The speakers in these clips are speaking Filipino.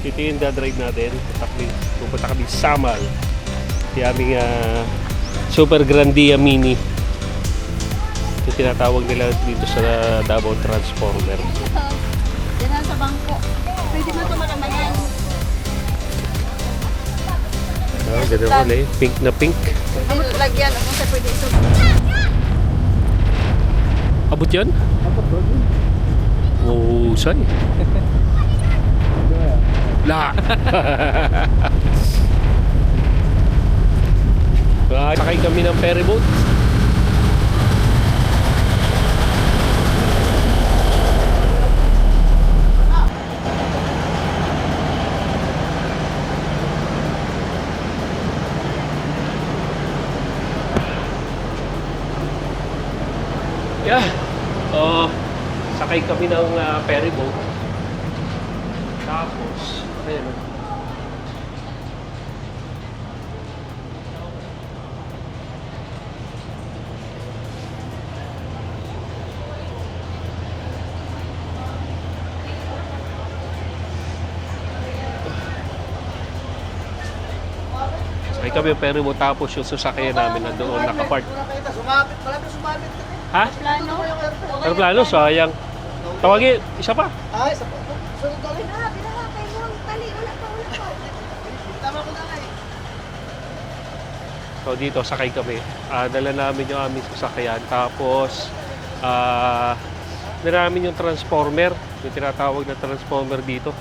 Ito yung dadrive natin. Pupunta kami sa Samal. Yung aming Super Grandia Mini. Ito tinatawag nila dito sa Davao Transformer. Yan lang sa bangko. Pwede mo ito malamayan. Ganun ulit. Pink na pink. Pwede lagyan. Ako sa pwede ito. Abot yan? Oh, say. La. Sakay kami ng ferry boat. Yeah. Sakay kami ng ferry boat. Tapos, ayun. Sakay kami ng ferry boat, tapos yung sasakyan namin na doon nakapark. Sumabit. Ha? Plano? Aeroplano, sayang. Tawagin, isa pa. Ay, sa sunod ulit. Pinahakay mo ang tali. Wala pa. Tama ko na eh. So dito, sakay kami. Dala namin yung aming sasakyan. Tapos, namin yung transformer. Yung tinatawag na transformer dito.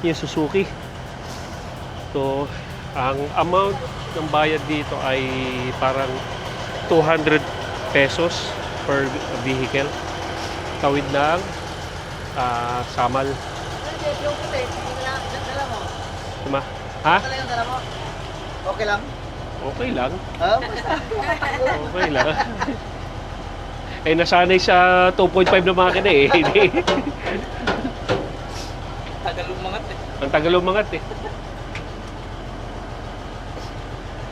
Yung Suzuki. So, ang amount ng bayad dito ay parang 200 pesos per vehicle. Tawid ng Samal. Yung puti, dala mo. Diba? Ha? Dala yung dala mo. Okay lang? Okay lang. Basta. Okay lang. Eh, nasanay sa 2.5 na makina eh. Tagal umangat eh. Ang tagal umangat eh.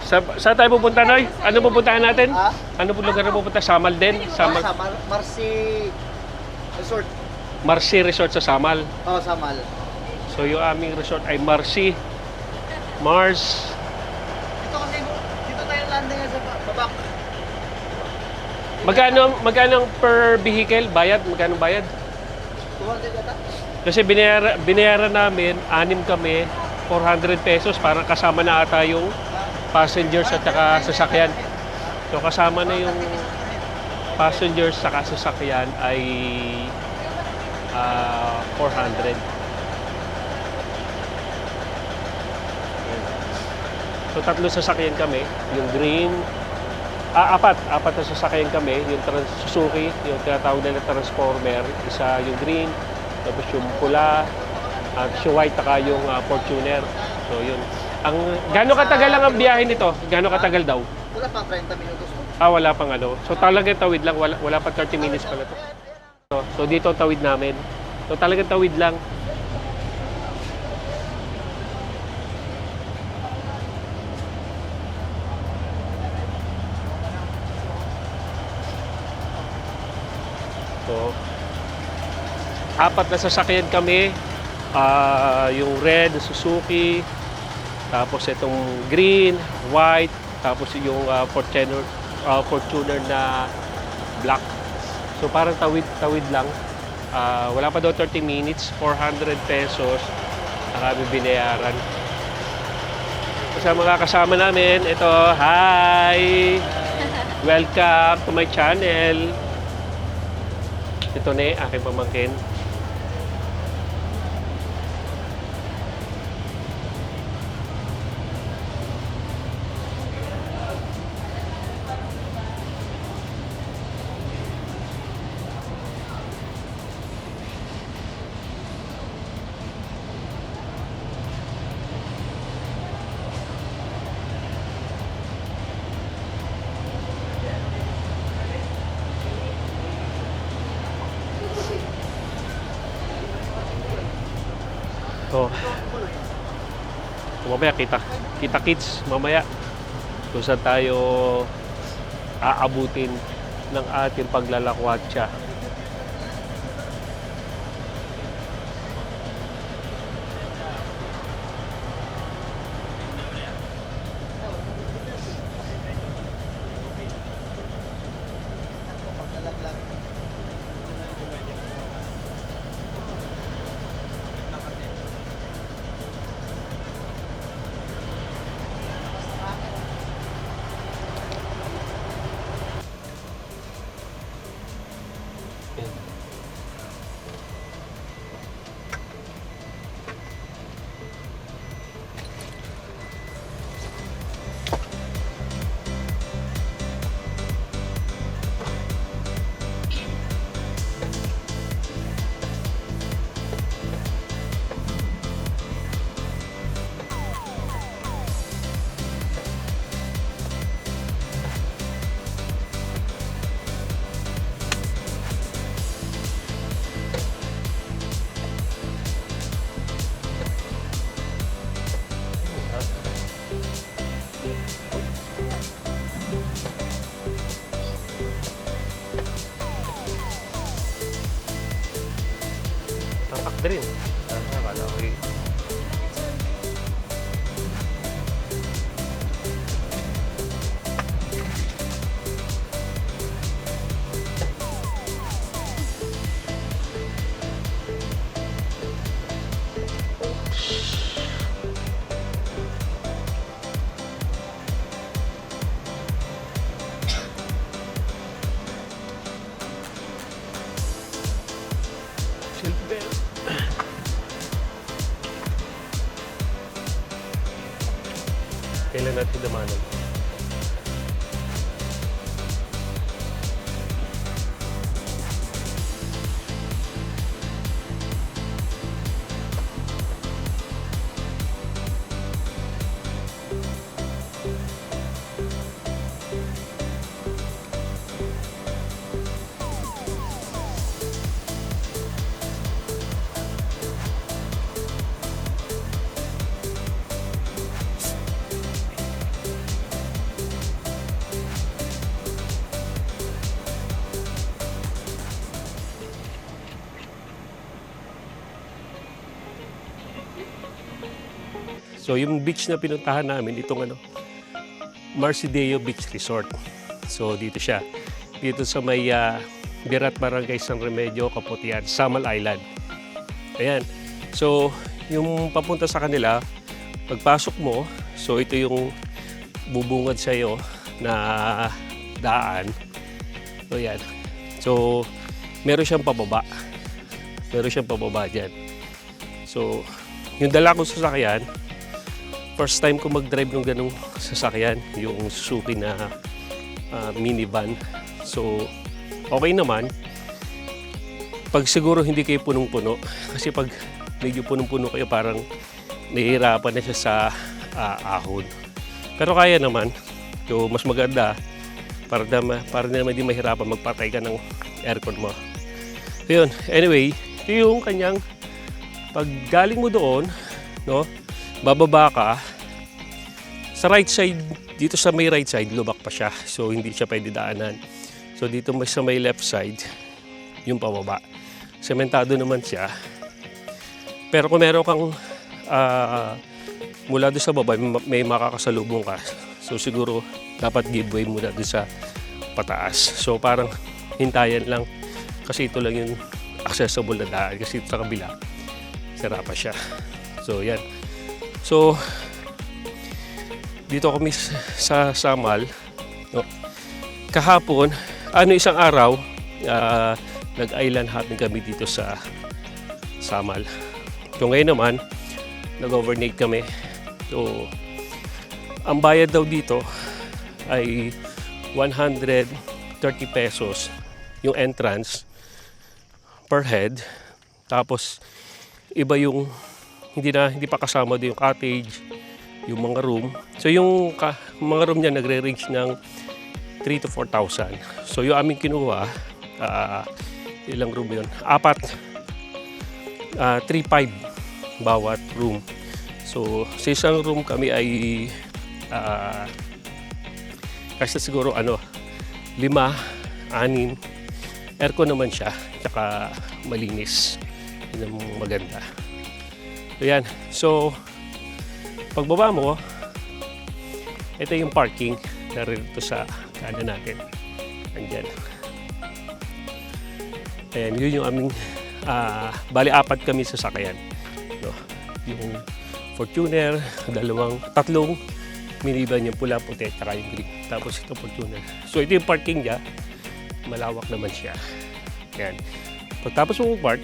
Saan tayo pupunta, Noy? Ano pupuntahan natin? Ha? Ano po lugar na pupunta? Samal din? Samal. Sa Marcy Resort. Marcy Resort sa Samal. Oh, Samal. So yung aming resort ay Marcy. Mars. Dito tayo landing sa babak. Magkano ang per vehicle? Bayad? Magkano bayad? 200 yata. Kasi binayaran namin, 6 kami, 400 pesos. Parang kasama na ata yung passengers at saka sasakyan. So kasama na yung passengers saka sasakyan ay 400. So tatlo sasakyan kami, yung green, apat na sasakyan kami, yung Suzuki, yung tinatawag na transformer, isa yung green, tapos yung pula, at yung white, taka yung Fortuner. So yun. Gaano katagal lang ang biyahe nito? Gaano katagal daw? Wala pang 30 minutos. Wala pang ano. So talagang tawid lang, wala pa 30 minutes pala to. So dito tawid namin. So talagang tawid lang. So apat na sasakyan kami. Yung red, Suzuki, tapos itong green, white, tapos yung Fortuner na black. So parang tawid lang. Wala pa daw 30 minutes, 400 pesos ang aming binayaran. Sa mga kasama namin, ito, hi! Welcome to my channel. Ito na aking pamangkin. So, mamaya kita kids mamaya kung saan tayo aabutin ng ating paglalakwatsa. Dream. Akala ko eh. Silver. Kailan natin damanan? So yung beach na pinuntahan namin, itong Marcideo Beach Resort. So dito siya. Dito sa may Birat Barangay San Remedio, Kaputian, Samal Island. Ayan. So yung papunta sa kanila, pagpasok mo, so ito yung bubungad sa iyo na daan. So yan. So meron siyang pababa. Meron siyang pababa dyan. So yung dala kong sasakyan, first time ko mag-drive ng ganung sasakyan, yung Suzuki na minivan. So, okay naman. Pag siguro hindi kayo punong-puno, kasi pag medyo punong-puno kayo, parang nahihirapan na siya sa ahon. Pero kaya naman. So, mas maganda para naman di mahirapan magpatay ka ng aircon mo. So, yun. Anyway, ito yung kanyang pag galing mo doon, no? Bababa ka, sa right side, dito sa may right side, lubak pa siya. So, hindi siya pwede daanan. So, dito sa may left side, yung pababa. Sementado naman siya. Pero kung meron kang mula doon sa baba, may makakasalubong ka. So, siguro, dapat give way muna doon sa pataas. So, parang hintayan lang. Kasi ito lang yung accessible na daan. Kasi ito sa kabila, sira pa siya. So, yan. So, dito kami sa Samal. No? Kahapon, isang araw, nag-island hopping kami dito sa Samal. So, ngayon naman, nag-overnight kami. So, ang bayad daw dito ay 130 pesos yung entrance per head. Tapos, iba yung hindi pa kasama doon yung cottage, yung mga room. So yung mga room niya nagre-range ng 3,000 to 4,000. So yung aming kinuha, ilang room yun? 3,500 bawat room. So sa isang room kami ay kasi siguro 5, 6. Aircon naman siya, tsaka malinis. Yun ang maganda. So yan. So, pagbaba mo, ito yung parking narito sa kanan natin. Andyan. Ayan, yun yung aming, bali 4 kami sa sasakyan. No? Yung Fortuner, 3 minivan, yung pula, puti, at yung green. Tapos ito Fortuner. So, ito yung parking niya. Malawak naman siya. Ayan. Pagtapos mo park,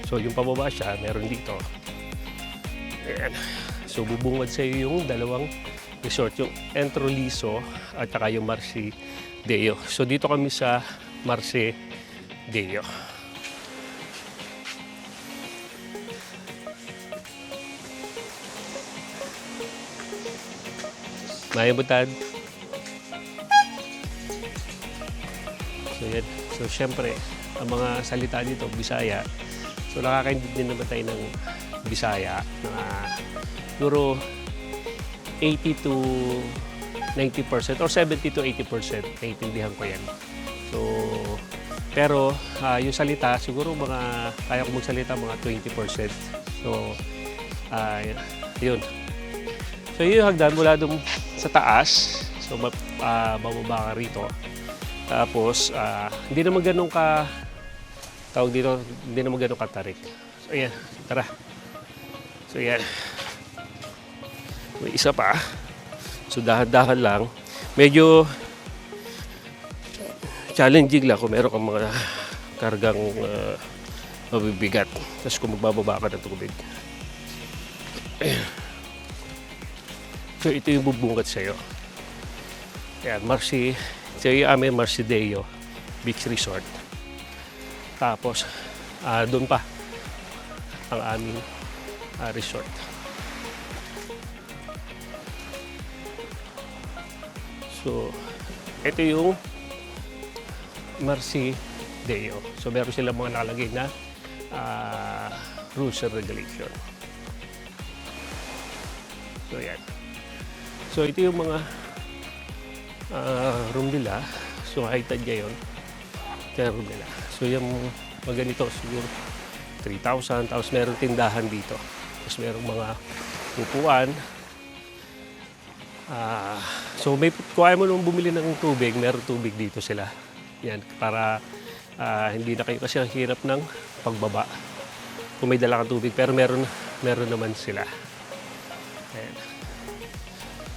so yung pababa siya, meron dito. Ayan. So bubungad sa iyo yung 2 resort, yung Entroliso at saka yung Marcideo. So dito kami sa Marcideo. Mayabutad. So yan. So syempre, ang mga salita dito, Bisaya. So nakakaintindi naman tayo ng Bisaya na siguro 80 to 90% or 70 to 80% naiintindihan ko yan. So Pero yung salita, siguro kaya ko magsalita mga 20%. So, yun. So, yun yung hagdan mula dun sa taas. So, bababa ka rito. Tapos, hindi naman ganun tawag dito, hindi naman ganun katarik. So, ayan, tara. So, ayan. May isa pa. So, dahan-dahan lang. Medyo challenging lang kung meron kang mga kargang mabibigat. Tapos kung magbababa ka ng tubig. Ayan. So, ito yung bubungkat sa'yo. Ayan, ito yung aming Marcideo Beach Resort. Tapos, doon pa ang aming resort. So, ito yung Marcideo. So, meron silang mga nakalagay na rules and regulation. So, yan. So, ito yung mga room nila. So, heighted niya yun. Ito yung room nila. So, yung mga ganito, siguro 3,000. Tapos, meron tindahan dito. Tapos, merong mga upuan. So, kung ayaw mo nung bumili ng tubig, meron tubig dito sila. Yan, para hindi na kayo kasi ang hirap ng pagbaba. Kung may dala kang tubig, pero meron naman sila. Ayan.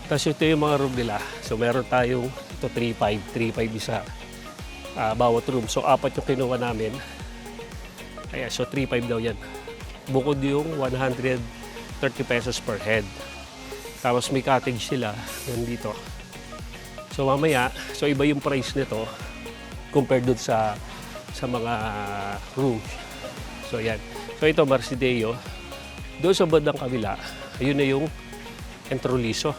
Tapos ito yung mga room nila. So meron tayong 3.5 isa bawat room. So 4 yung kinuha namin. Ayan, so 3.5 daw yan. Bukod yung 130 pesos per head. Tapos may cottage sila nandito. So mamaya, so iba yung price nito compared dun sa mga rooms. So yan. So ito Marcideo. Doon sa bandang kabila, ayun na yung Entroliso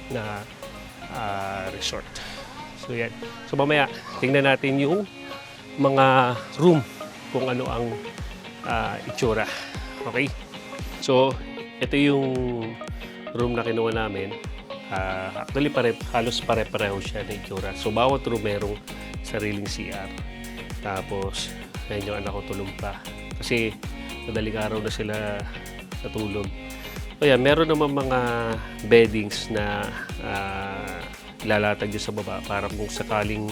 na resort. So yan. So mamaya, tingnan natin yung mga room kung ano ang itsura. Okay? So, ito yung room na kinuha namin. Actually, halos pare-pareho siya na itsura. So, bawat room merong sariling CR. Tapos, ngayon yung anak ko tulog pa. Kasi, madaling araw na sila natulog. So yan, meron naman mga beddings na ilalatag dyan sa baba para kung sakaling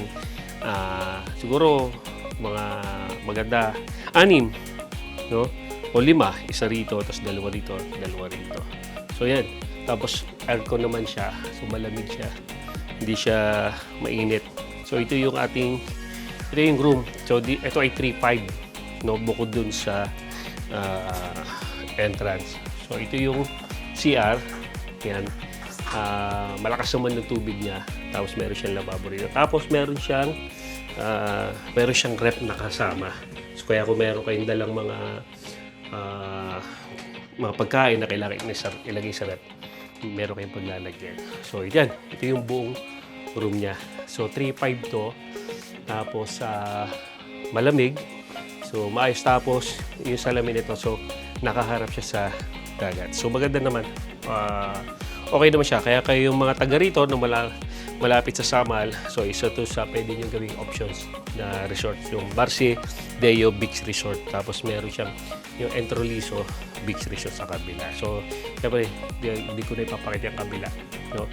siguro mga maganda 6, no? O 5, isa rito, tapos 2 rito, 2 rito. So yan, tapos aircon naman siya, so malamig siya, hindi siya mainit. So ito yung room. So ito ay 3.5, no? Bukod dun sa entrance. So ito yung CR. Yan. Malakas naman ng tubig niya. Tapos meron siyang lababo rito. Tapos meron siyang rep na kasama. So kaya kung meron kayong dalang mga pagkain na kailangan ilagay sa rep, meron kayong paglalagyan. So yan. Ito yung buong room niya. So 3.5 to. Tapos malamig. So maayos. Tapos yung salamin nito. So nakaharap siya sa dagat. So maganda naman. Okay naman siya. Kaya kayo yung mga taga rito na malapit sa Samal, so isa to sa pwede nyo gawing options na resort. Yung Marcideo Beach Resort. Tapos meron siyang yung Entroliso Beach Resort sa kabila. So, siyempre, hindi ko na ipapakita yung kabila. No?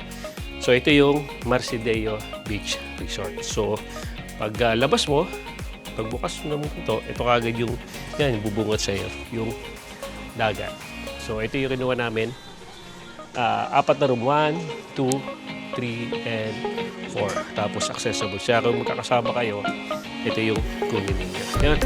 So, ito yung Marcideo Beach Resort. So, pag labas mo, pagbukas mo naman ito kagad yung bubungot sa iyo, yung dagat. So, ito yung kinuha namin. 4 na room. 1, 2, 3, and 4. Tapos accessible. Siya kung magkakasama kayo, ito yung kunin ninyo. Yan.